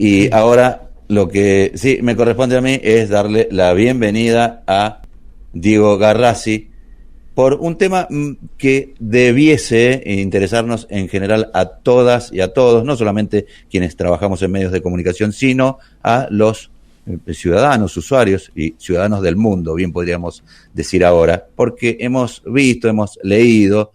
Y ahora lo que sí me corresponde a mí es darle la bienvenida a Diego Garrasi por un tema que debiese interesarnos en general a todas y a todos, no solamente quienes trabajamos en medios de comunicación, sino a los ciudadanos, usuarios y ciudadanos del mundo, bien podríamos decir ahora, porque hemos visto, hemos leído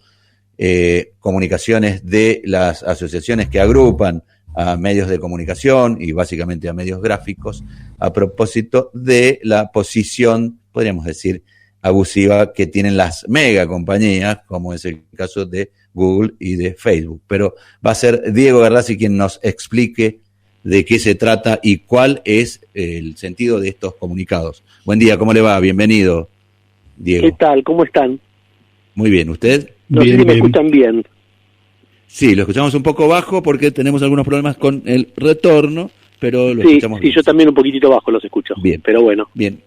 comunicaciones de las asociaciones que agrupan a medios de comunicación y básicamente a medios gráficos a propósito de la posición, podríamos decir, abusiva que tienen las mega compañías, como es el caso de Google y de Facebook. Pero va a ser Diego Garrasi quien nos explique de qué se trata y cuál es el sentido de estos comunicados. Buen día, ¿cómo le va? Bienvenido, Diego. ¿Qué tal? ¿Cómo están? Muy bien, ¿usted? No sé si me escuchan bien. Sí, lo escuchamos un poco bajo porque tenemos algunos problemas con el retorno, pero lo escuchamos bien. Sí, yo también un poquitito bajo los escucho. Bien. Pero bueno. Bien.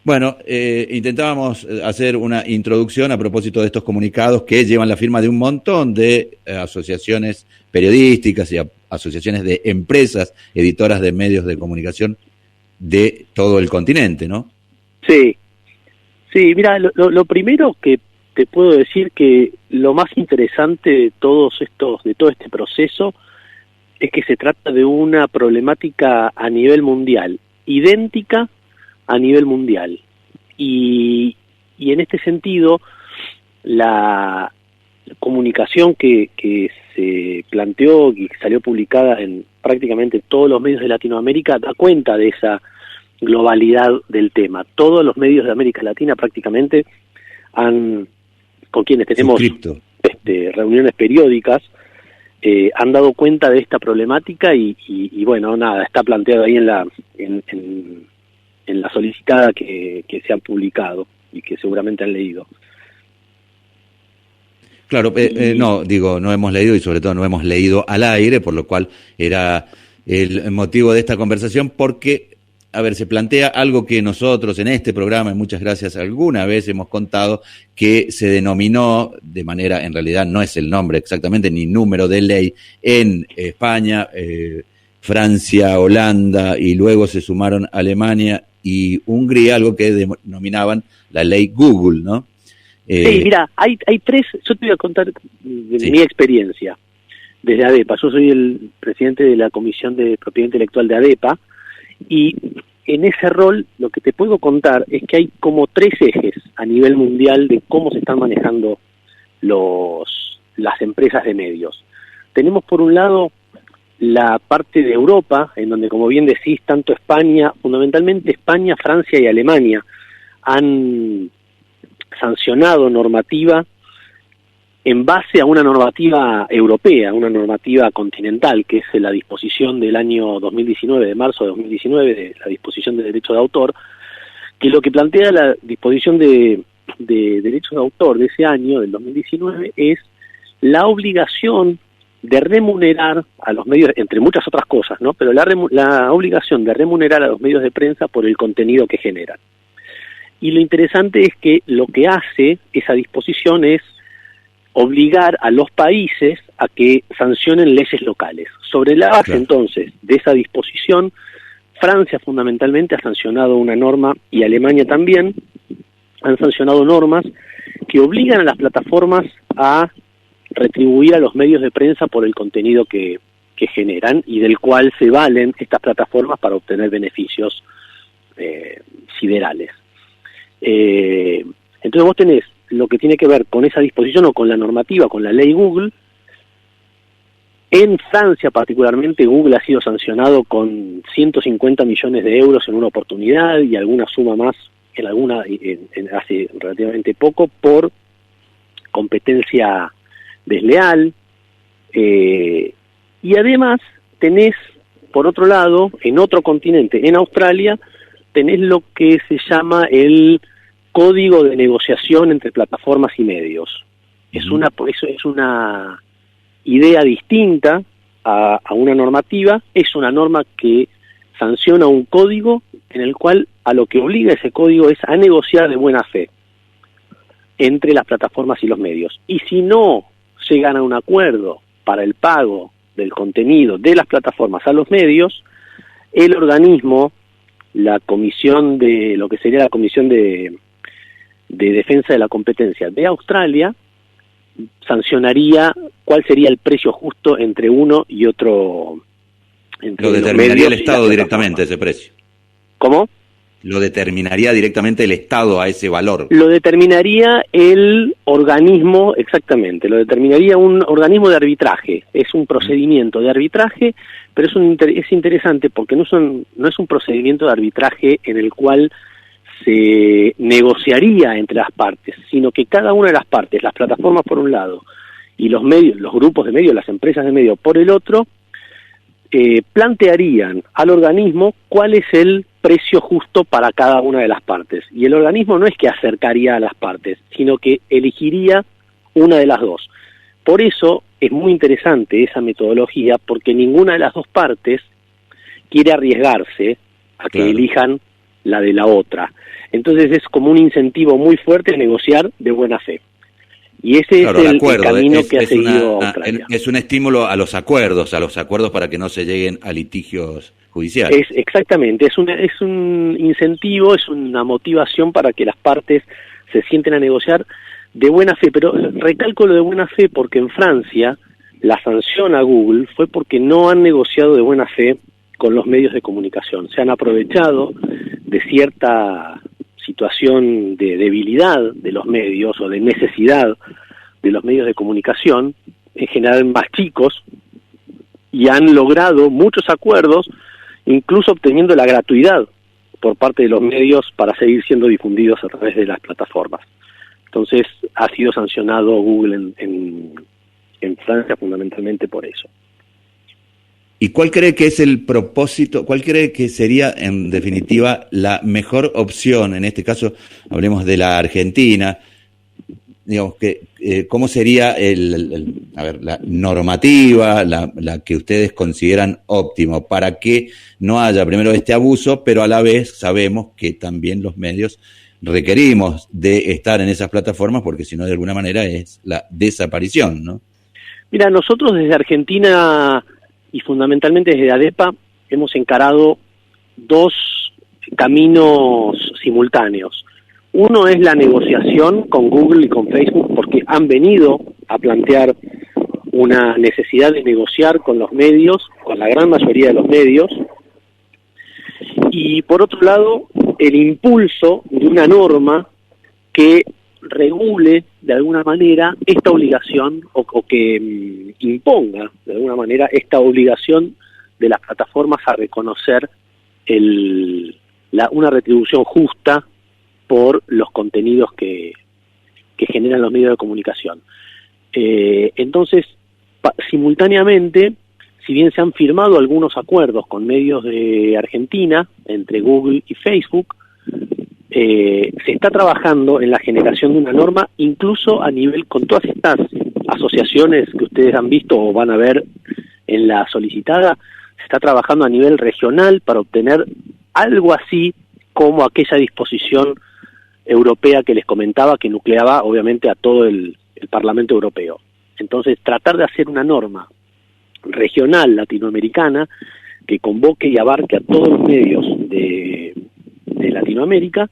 Bueno, intentábamos hacer una introducción a propósito de estos comunicados que llevan la firma de un montón de asociaciones periodísticas y asociaciones de empresas editoras de medios de comunicación de todo el continente, ¿no? Sí, mira, lo primero que te puedo decir que lo más interesante de todo este proceso es que se trata de una problemática a nivel mundial, idéntica a nivel mundial. Y en este sentido, la comunicación que se planteó y que salió publicada en prácticamente todos los medios de Latinoamérica da cuenta de esa globalidad del tema. Todos los medios de América Latina prácticamente con quienes tenemos reuniones periódicas, han dado cuenta de esta problemática y bueno, nada, está planteado ahí en la solicitada que se han publicado y que seguramente han leído. Claro, no hemos leído y sobre todo no hemos leído al aire, por lo cual era el motivo de esta conversación, porque, a ver, se plantea algo que nosotros en este programa, y muchas gracias, alguna vez hemos contado, que se denominó de manera, en realidad no es el nombre exactamente, ni número de ley, en España, Francia, Holanda, y luego se sumaron Alemania y Hungría, algo que denominaban la ley Google, ¿no? Sí, mira, hay tres, yo te voy a contar mi experiencia desde ADEPA. Yo soy el presidente de la Comisión de Propiedad Intelectual de ADEPA, y en ese rol lo que te puedo contar es que hay como tres ejes a nivel mundial de cómo se están manejando las empresas de medios. Tenemos por un lado la parte de Europa, en donde, como bien decís, tanto España, fundamentalmente España, Francia y Alemania, han sancionado normativa en base a una normativa europea, una normativa continental, que es la disposición del año 2019, de marzo de 2019, de la disposición de derecho de autor, que lo que plantea la disposición de derechos de autor de ese año, del 2019, es la obligación de remunerar a los medios, entre muchas otras cosas, ¿no? Pero la obligación de remunerar a los medios de prensa por el contenido que generan. Y lo interesante es que lo que hace esa disposición es obligar a los países a que sancionen leyes locales. Sobre la base, entonces, de esa disposición, Francia fundamentalmente ha sancionado una norma, y Alemania también, han sancionado normas que obligan a las plataformas a retribuir a los medios de prensa por el contenido que generan y del cual se valen estas plataformas para obtener beneficios siderales. Entonces vos tenés lo que tiene que ver con esa disposición o con la normativa, con la ley Google. En Francia particularmente, Google ha sido sancionado con 150 millones de euros en una oportunidad y alguna suma más hace relativamente poco por competencia desleal. Y además tenés, por otro lado, en otro continente, en Australia, tenés lo que se llama el Código de Negociación entre Plataformas y Medios. Es una idea distinta a una normativa, es una norma que sanciona un código en el cual a lo que obliga ese código es a negociar de buena fe entre las plataformas y los medios. Y si no llegan a un acuerdo para el pago del contenido de las plataformas a los medios, el organismo, la comisión de, lo que sería la comisión de defensa de la competencia de Australia, sancionaría cuál sería el precio justo entre uno y otro. Lo determinaría el Estado directamente ese precio. ¿Cómo? Lo determinaría directamente el Estado a ese valor. Lo determinaría el organismo, exactamente, lo determinaría un organismo de arbitraje. Es un procedimiento de arbitraje, pero es interesante porque no es un procedimiento de arbitraje en el cual se negociaría entre las partes, sino que cada una de las partes, las plataformas por un lado, y los medios, los grupos de medios, las empresas de medios por el otro, plantearían al organismo cuál es el precio justo para cada una de las partes. Y el organismo no es que acercaría a las partes, sino que elegiría una de las dos. Por eso es muy interesante esa metodología, porque ninguna de las dos partes quiere arriesgarse a que elijan la de la otra. Entonces es como un incentivo muy fuerte a negociar de buena fe. Y ese es el camino que ha seguido Australia. Es un estímulo a los acuerdos para que no se lleguen a litigios judiciales. Exactamente, es un incentivo, es una motivación para que las partes se sienten a negociar de buena fe. Pero recalco lo de buena fe porque en Francia la sanción a Google fue porque no han negociado de buena fe con los medios de comunicación. Se han aprovechado de cierta situación de debilidad de los medios o de necesidad de los medios de comunicación, en general más chicos, y han logrado muchos acuerdos, incluso obteniendo la gratuidad por parte de los medios para seguir siendo difundidos a través de las plataformas. Entonces ha sido sancionado Google en Francia fundamentalmente por eso. ¿Y cuál cree que es el propósito, cuál cree que sería en definitiva la mejor opción? En este caso hablemos de la Argentina, digamos que cómo sería la normativa, la que ustedes consideran óptimo para que no haya primero este abuso, pero a la vez sabemos que también los medios requerimos de estar en esas plataformas porque si no de alguna manera es la desaparición, ¿no? Mira, nosotros desde Argentina y fundamentalmente desde ADEPA hemos encarado dos caminos simultáneos. Uno es la negociación con Google y con Facebook porque han venido a plantear una necesidad de negociar con los medios, con la gran mayoría de los medios, y por otro lado el impulso de una norma que regule de alguna manera esta obligación o que imponga de alguna manera esta obligación de las plataformas a reconocer una retribución justa por los contenidos que generan los medios de comunicación. Entonces, simultáneamente, si bien se han firmado algunos acuerdos con medios de Argentina, entre Google y Facebook, se está trabajando en la generación de una norma, incluso a nivel, con todas estas asociaciones que ustedes han visto o van a ver en la solicitada, se está trabajando a nivel regional para obtener algo así como aquella disposición europea que les comentaba, que nucleaba obviamente a todo el Parlamento Europeo. Entonces, tratar de hacer una norma regional latinoamericana que convoque y abarque a todos los medios de Latinoamérica,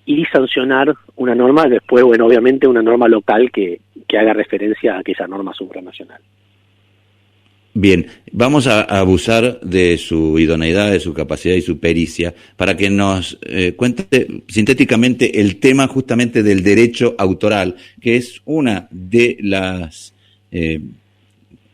y sancionar una norma, después, bueno, obviamente una norma local que haga referencia a aquella norma supranacional. Bien, vamos a abusar de su idoneidad, de su capacidad y su pericia para que nos cuente sintéticamente el tema justamente del derecho autoral, que es una de las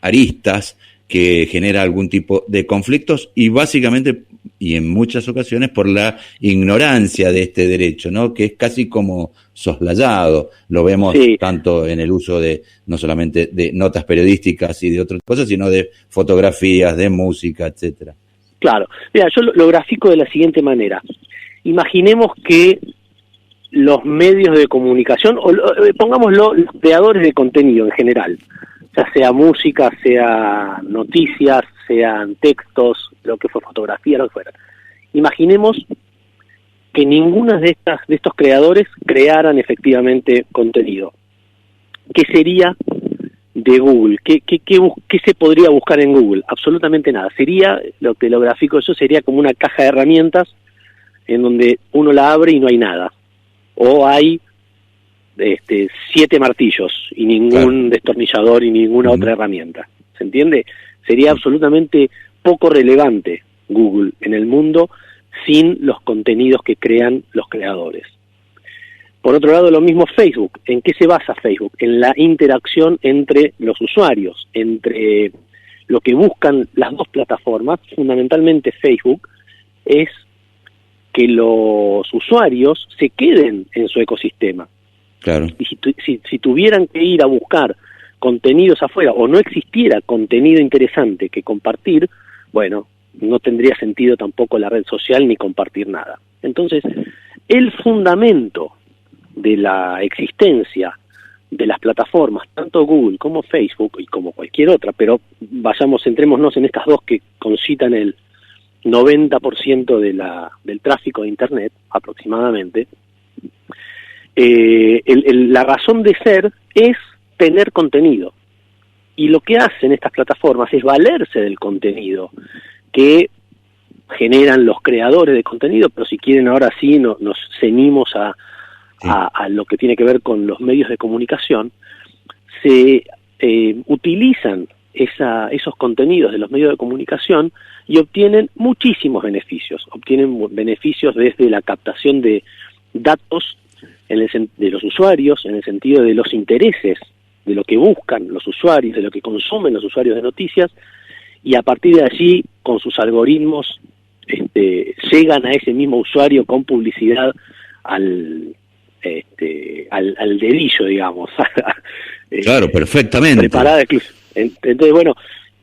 aristas que genera algún tipo de conflictos y básicamente y en muchas ocasiones por la ignorancia de este derecho, ¿no? Que es casi como soslayado. Lo vemos tanto en el uso de, no solamente de notas periodísticas y de otras cosas, sino de fotografías, de música, etcétera. Claro. Mira, yo lo grafico de la siguiente manera. Imaginemos que los medios de comunicación, o pongámoslo, los creadores de contenido en general, ya sea música, sea noticias, sean textos, lo que fue fotografía, lo que fuera. Imaginemos que ninguna de estos creadores crearan efectivamente contenido. ¿Qué sería de Google. ¿Qué se podría buscar en Google? Absolutamente nada. Sería, lo que lo grafico yo, sería como una caja de herramientas en donde uno la abre y no hay nada. O hay 7 martillos y ningún destornillador y ninguna otra herramienta. ¿Se entiende? Sería absolutamente poco relevante Google en el mundo sin los contenidos que crean los creadores. Por otro lado, lo mismo Facebook. ¿En qué se basa Facebook? En la interacción entre los usuarios, entre lo que buscan las dos plataformas, fundamentalmente Facebook, es que los usuarios se queden en su ecosistema. Claro. Y si tuvieran que ir a buscar contenidos afuera o no existiera contenido interesante que compartir, bueno, no tendría sentido tampoco la red social ni compartir nada. Entonces, el fundamento de la existencia de las plataformas, tanto Google como Facebook y como cualquier otra, pero centrémonos en estas dos que concitan el 90% del tráfico de Internet, aproximadamente. La razón de ser es tener contenido. Y lo que hacen estas plataformas es valerse del contenido que generan los creadores de contenido, pero si quieren ahora sí nos ceñimos a lo que tiene que ver con los medios de comunicación. Se utilizan esos contenidos de los medios de comunicación y obtienen muchísimos beneficios. Obtienen beneficios desde la captación de datos de los usuarios, en el sentido de los intereses, de lo que buscan los usuarios, de lo que consumen los usuarios de noticias, y a partir de allí, con sus algoritmos, llegan a ese mismo usuario con publicidad al dedillo, digamos. Claro, perfectamente. Preparada incluso. Entonces, bueno,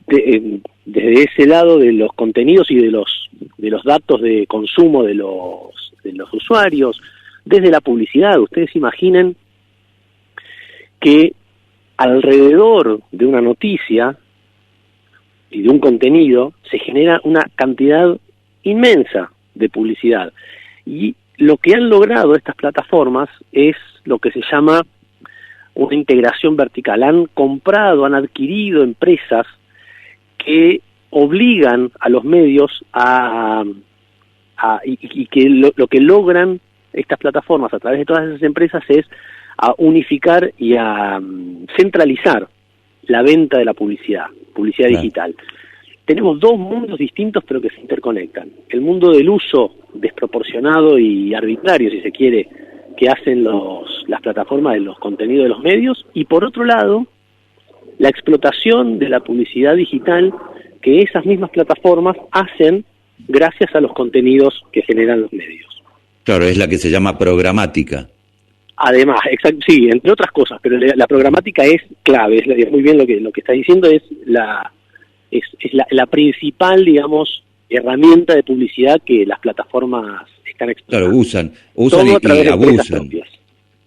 desde ese lado de los contenidos y de los datos de consumo de los usuarios, desde la publicidad, ustedes imaginen que alrededor de una noticia y de un contenido se genera una cantidad inmensa de publicidad. Y lo que han logrado estas plataformas es lo que se llama una integración vertical. Han comprado, han adquirido empresas que obligan a los medios y que lo que logran estas plataformas a través de todas esas empresas es a unificar y a centralizar la venta de la publicidad digital. Tenemos dos mundos distintos pero que se interconectan. El mundo del uso desproporcionado y arbitrario, si se quiere, que hacen las plataformas de los contenidos de los medios, y por otro lado, la explotación de la publicidad digital que esas mismas plataformas hacen gracias a los contenidos que generan los medios. Claro, es la que se llama programática. Además, sí, entre otras cosas, pero la programática es clave, es muy bien lo que está diciendo, es la principal, digamos, herramienta de publicidad que las plataformas están explotando. Claro, usan y abusan.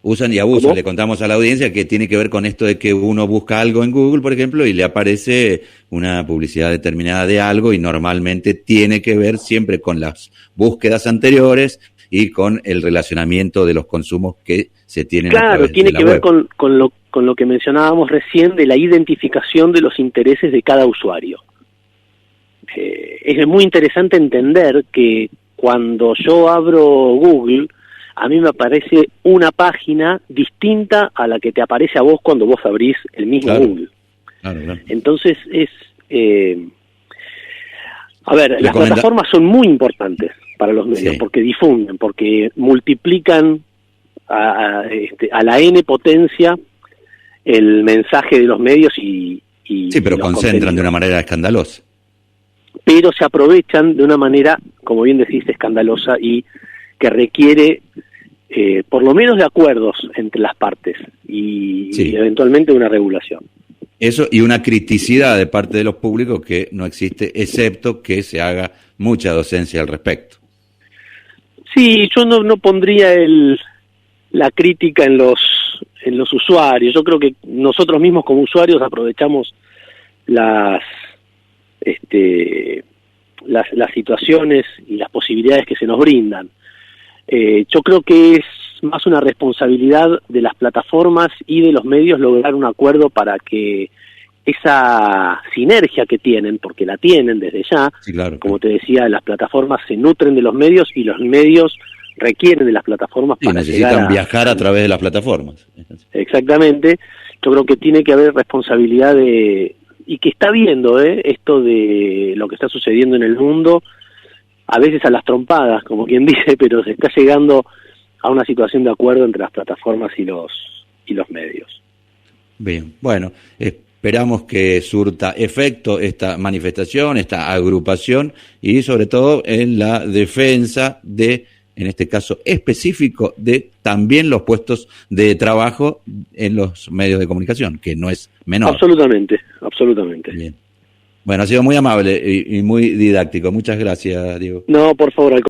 Usan y abusan. ¿Cómo? Le contamos a la audiencia que tiene que ver con esto de que uno busca algo en Google, por ejemplo, y le aparece una publicidad determinada de algo y normalmente tiene que ver siempre con las búsquedas anteriores y con el relacionamiento de los consumos que se tienen. Claro, tiene que ver con lo que mencionábamos recién de la identificación de los intereses de cada usuario. Es muy interesante entender que cuando yo abro Google, a mí me aparece una página distinta a la que te aparece a vos cuando vos abrís el mismo Google. Claro. Entonces las plataformas son muy importantes para los medios, porque difunden, porque multiplican a la N potencia el mensaje de los medios y pero concentran de una manera escandalosa. Pero se aprovechan de una manera, como bien decís, escandalosa y que requiere por lo menos de acuerdos entre las partes y eventualmente una regulación. Eso y una criticidad de parte de los públicos que no existe, excepto que se haga mucha docencia al respecto. Sí, yo no pondría la crítica en los usuarios. Yo creo que nosotros mismos como usuarios aprovechamos las situaciones y las posibilidades que se nos brindan. Yo creo que es más una responsabilidad de las plataformas y de los medios lograr un acuerdo para que esa sinergia que tienen, porque la tienen desde ya, sí, claro, como te decía, las plataformas se nutren de los medios y los medios requieren de las plataformas sí, para necesitan viajar a través de las plataformas. Exactamente. Yo creo que tiene que haber responsabilidad y que está viendo esto de lo que está sucediendo en el mundo, a veces a las trompadas, como quien dice, pero se está llegando a una situación de acuerdo entre las plataformas y los medios. Bien, bueno, esperamos que surta efecto esta manifestación, esta agrupación y sobre todo en la defensa de, en este caso específico, de también los puestos de trabajo en los medios de comunicación, que no es menor. Absolutamente, absolutamente. Bien. Bueno, ha sido muy amable y muy didáctico. Muchas gracias, Diego. No, por favor, al